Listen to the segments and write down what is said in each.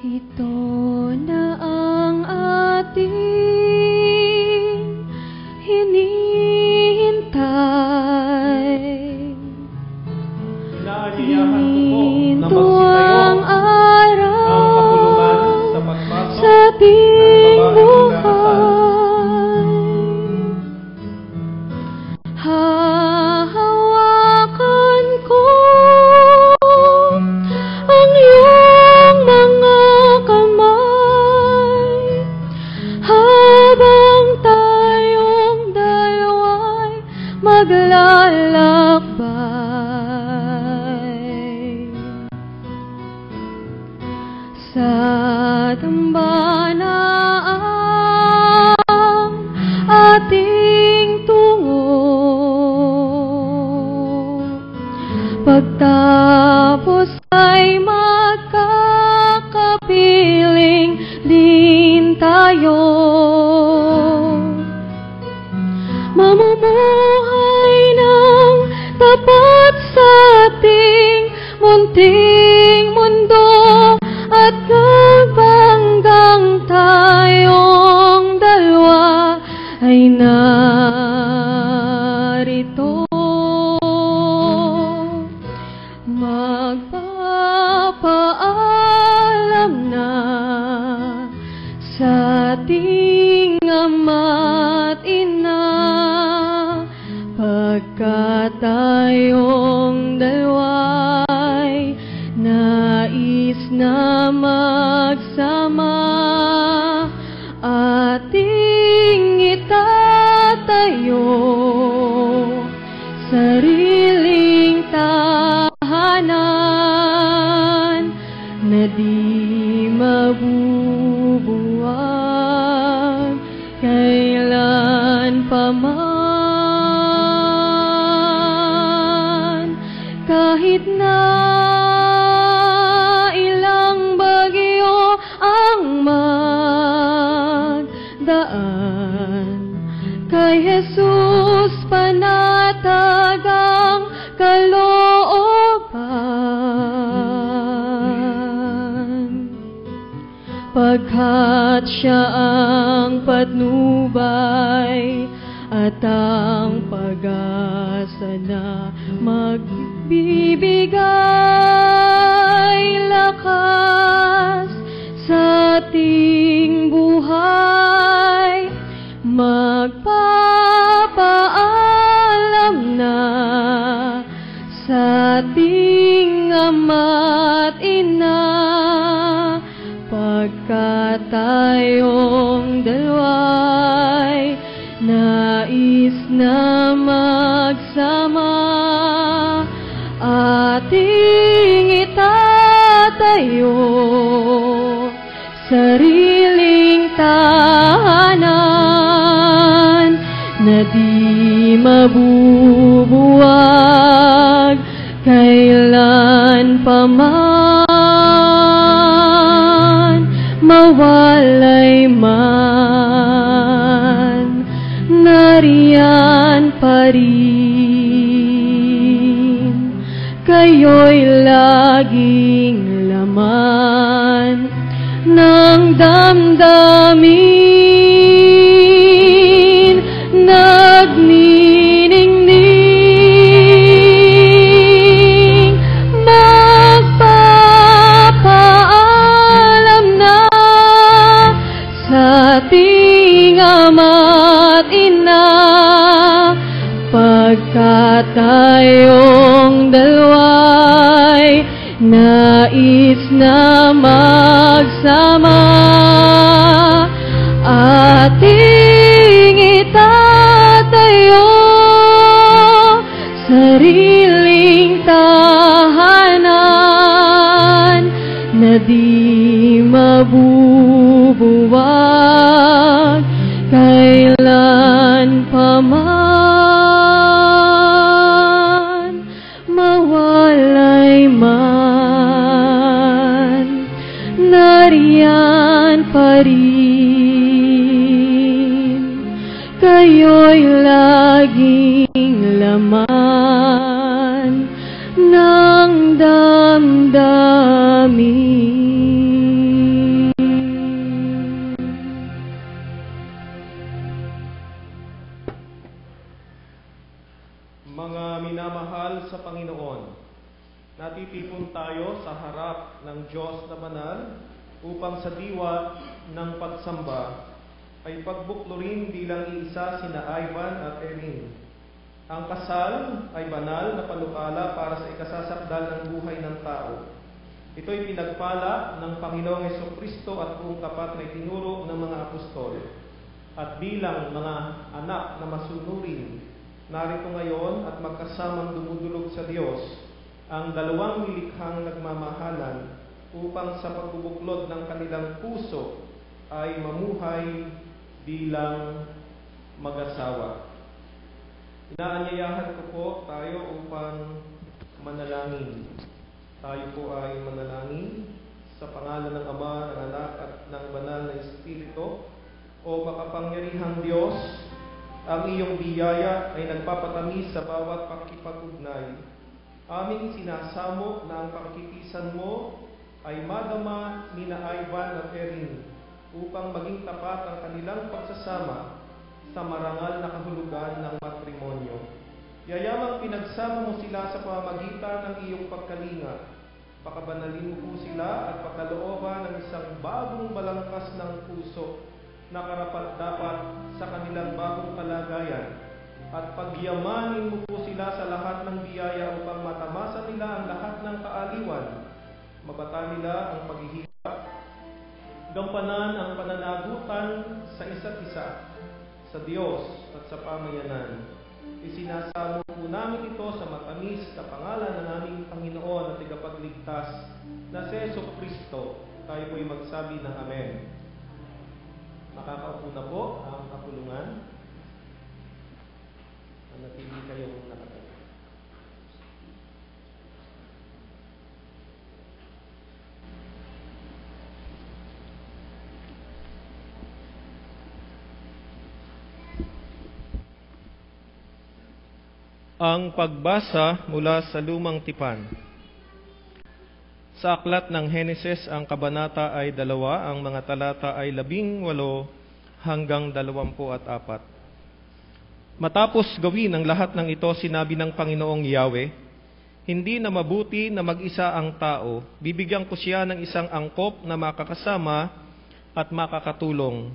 Ito na ang ating hinihintay. Ito ang araw sa ating buhay. Hahawakan ko ang iyong mga kamay habang tayong dalawa'y maglalakbay sa dambanaang ating tungo. Pagtapos ay magkakapiling din tayo. Mamumuhay ng tapat sa ating munting mundo at nagbanggang tayong dalawa ay narito. Magpapaalam na sa ating ama't ina, pagkat tayong dalawa'y nais na magsama. Ating itatayo sariling tahanan na di mabubuwag kailan pa man. Kahit na ilang bagyo ang magdaan, kay Jesus panatag ang kalooban. Pagkat siya ang patnubay at ang pag-asa na magbibigay lakas sa ating buhay. Magpapaalam na sa ating ama't ina, pagkat tayong dalawa'y nais na magsama. Ating itatayo sariling tahanan na di mabubuwag kailan pa man. Mawalay man, nariyan pa rin. Kayo'y laging laman ng damdamin, nagniningning. Magpapaalam na sa ating ama't ina, pagkat tayong dalawa'y nais na magsama. Ating itatayo sariling tahanan na di mabubuwag kailan pa man. Mawalay man, nariyan pa rin. Kayo'y laging laman ng damdamin. Mga minamahal sa Panginoon, natitipon tayo sa harap ng Diyos na banal upang sa diwa ng pagsamba ay pagbuklurin bilang iisa sina Ivan at Erin. Ang kasal ay banal na panukala para sa ikasasakdal ng buhay ng tao. Ito'y pinagpala ng Panginoong Hesukristo at buong tapat na itinuro ng mga apostol. At bilang mga anak na masunurin, narito ngayon at magkasamang dumudulog sa Diyos ang dalawang nilikhang nagmamahalan upang sa pagbubuklod ng kanilang puso ay mamuhay bilang mag-asawa. Inaanyayahan ko po tayo upang manalangin. Tayo po ay manalangin sa pangalan ng Ama, ng Anak at ng Banal na Espiritu. O makapangyarihang Diyos, ang iyong biyaya ay nagpapatamis sa bawat pakikipag-ugnay. Aming sinasamo na ang pakikitisan mo ay madama ni na Ivan at Erin upang maging tapat ang kanilang pagsasama sa marangal na kahulugan ng matrimonyo. Yayamang pinagsama mo sila sa pamamagitan ng iyong pagkalinga. Pakabanalin mo po sila at pakalooban ng isang bagong balangkas ng puso na karapat-dapat sa kanilang bagong kalagayan, at pagyamanin mo po sila sa lahat ng biyaya upang matamasa nila ang lahat ng kaaliwan, mabata nila ang paghihirap, gampanan ang pananagutan sa isa't isa, sa Diyos at sa pamayanan. Isinasamo po namin ito sa matamis na pangalan ng aming Panginoon at Tagapagligtas na si Jesucristo. Tayo po'y magsabi ng Amen. Makakaupo na po ang kapulungan. Manatili kayong nakatayo. Ang pagbasa mula sa Lumang Tipan. Sa aklat ng Henesis, ang kabanata ay 2, ang mga talata ay 18 hanggang 24. Matapos gawin ang lahat ng ito, sinabi ng Panginoong Yahweh, hindi na mabuti na mag-isa ang tao, bibigyan ko siya ng isang angkop na makakasama at makakatulong.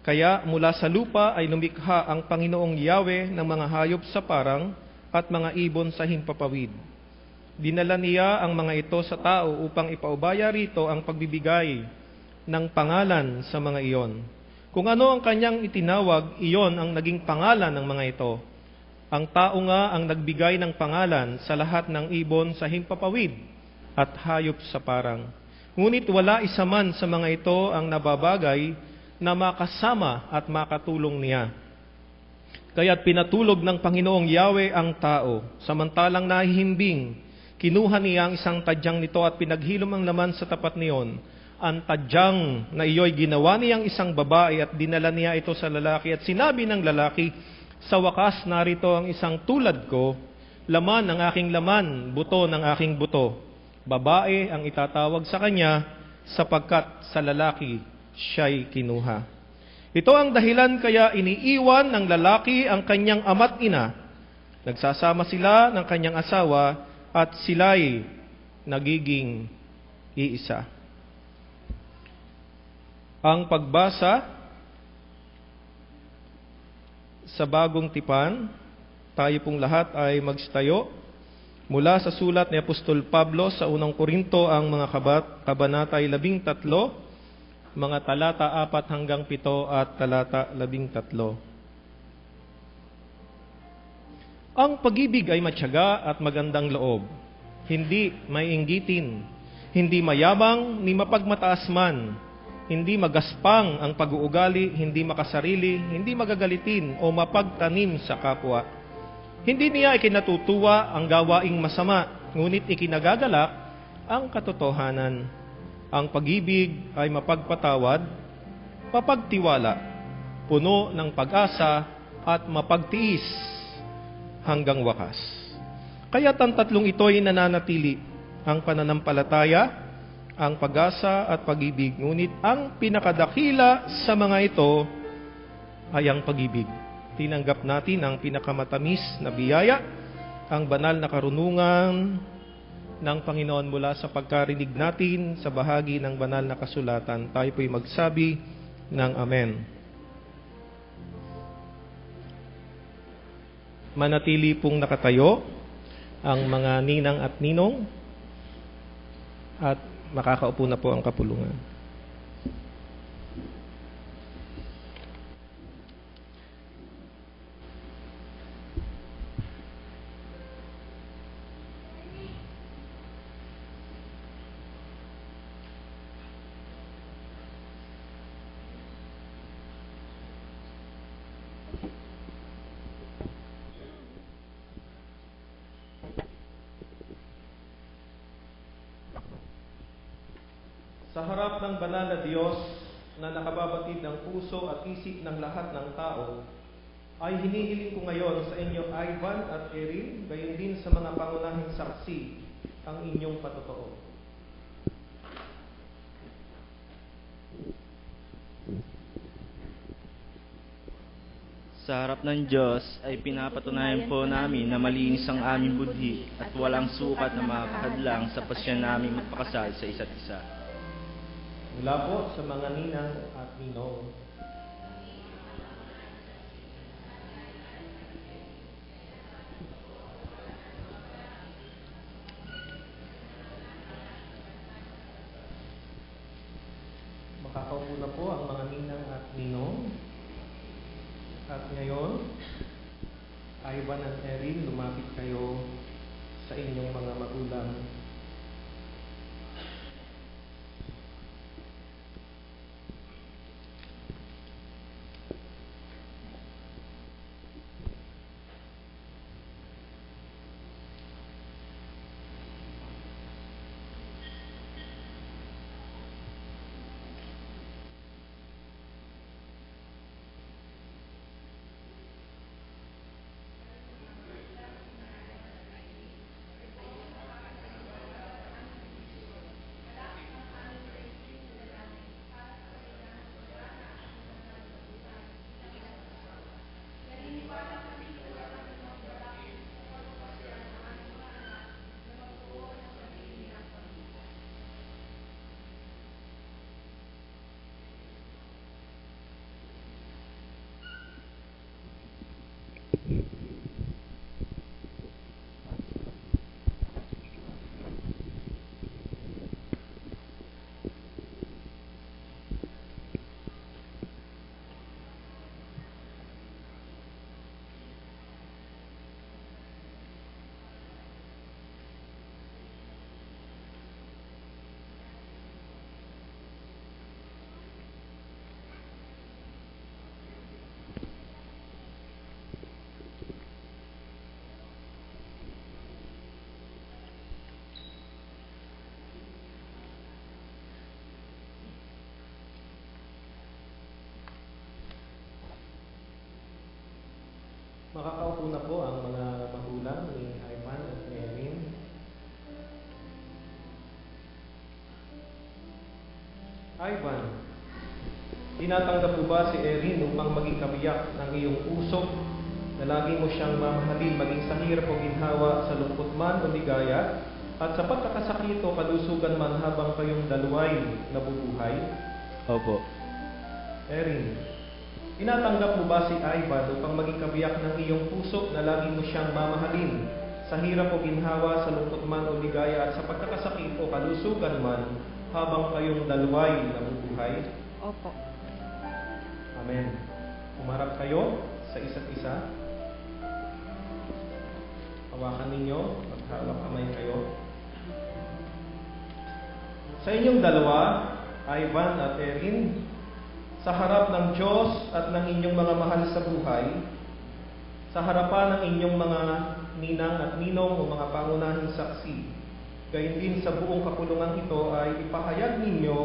Kaya mula sa lupa ay lumikha ang Panginoong Yahweh ng mga hayop sa parang at mga ibon sa himpapawid. Dinala niya ang mga ito sa tao upang ipaubaya rito ang pagbibigay ng pangalan sa mga iyon. Kung ano ang kanyang itinawag, iyon ang naging pangalan ng mga ito. Ang tao nga ang nagbigay ng pangalan sa lahat ng ibon sa himpapawid at hayop sa parang. Ngunit wala isa man sa mga ito ang nababagay na makasama at makatulong niya. Kaya't pinatulog ng Panginoong Yahweh ang tao, samantalang nahihimbing. Kinuha niya ang isang tadyang nito at pinaghilom ang laman sa tapat niyon. Ang tadyang na iyo'y ginawa niyang isang babae at dinala niya ito sa lalaki. At sinabi ng lalaki, sa wakas narito ang isang tulad ko, laman ng aking laman, buto ng aking buto. Babae ang itatawag sa kanya, sapagkat sa lalaki siya'y kinuha. Ito ang dahilan kaya iniiwan ng lalaki ang kanyang ama't ina. Nagsasama sila ng kanyang asawa at sila'y nagiging iisa. Ang pagbasa sa Bagong Tipan, tayo pong lahat ay magstayo mula sa sulat ni Apostol Pablo sa unang Korinto, ang mga kabanata ay 13, mga talata 4 hanggang 7 at talata 13. Ang pag-ibig ay matyaga at magandang loob, hindi maiinggitin, hindi mayabang ni mapagmataas man, hindi magaspang ang pag-uugali, hindi makasarili, hindi magagalitin o mapagtanim sa kapwa. Hindi niya ikinatutuwa ang gawaing masama, ngunit ikinagagalak ang katotohanan. Ang pag-ibig ay mapagpatawad, mapagtiwala, puno ng pag-asa at mapagtiis hanggang wakas. Kaya't ang tatlong ito ay nananatili, ang pananampalataya, ang pag-asa at pag-ibig. Ngunit ang pinakadakila sa mga ito ay ang pag-ibig. tinanggap natin ang pinakamatamis na biyaya, ang banal na karunungan ng Panginoon mula sa pagkarinig natin sa bahagi ng banal na kasulatan. Tayo po'y magsabi ng Amen. Manatili pong nakatayo ang mga ninang at ninong at makakaupo na po ang kapulungan. Sa harap ng banal na Diyos na nakababatid ng puso at isip ng lahat ng tao, ay hinihiling ko ngayon sa inyo, Ivan at Erin, gayon din sa mga pangunahing saksi, ang inyong patotoo. Sa harap ng Diyos ay pinapatunayan po namin na malinis ang aming budhi at walang sukat na makakahadlang sa pasyon namin magpakasal sa isa't isa. Mula po sa mga ninang at ninong. Makakaupo na po ang mga ninang at ninong. At ngayon, Ivan at Erin, lumapit kayo sa inyong mga magulang. Makakaupo na po ang mga magulang ni Ivan at Erin. Ivan, tinatanggap mo ba si Erin upang maging kabiyak ng iyong puso na lagi mo siyang mamahalin maging sa hirap o ginhawa, sa lungkot man o ligaya, at sa pagkakasakit o kalusugan man habang kayong dalaway nabubuhay? Opo. Erin, tinatanggap mo ba si Ivan upang maging kabiyak ng iyong puso na lagi mo siyang mamahalin sa hirap o ginhawa, sa lungkot man o ligaya, at sa pagkakasakit o kalusugan man habang kayong dalaway nabubuhay? Opo. Amen. Umarap kayo sa isa't isa. Hawakan ninyo, maghawak kamay kayo. Sa inyong dalawa, Ivan at Erin, sa harap ng Diyos at ng inyong mga mahal sa buhay, sa harapan ng inyong mga ninang at ninong o mga pangunahing saksi, gayon din sa buong kapulungan ito, ay ipahayag ninyo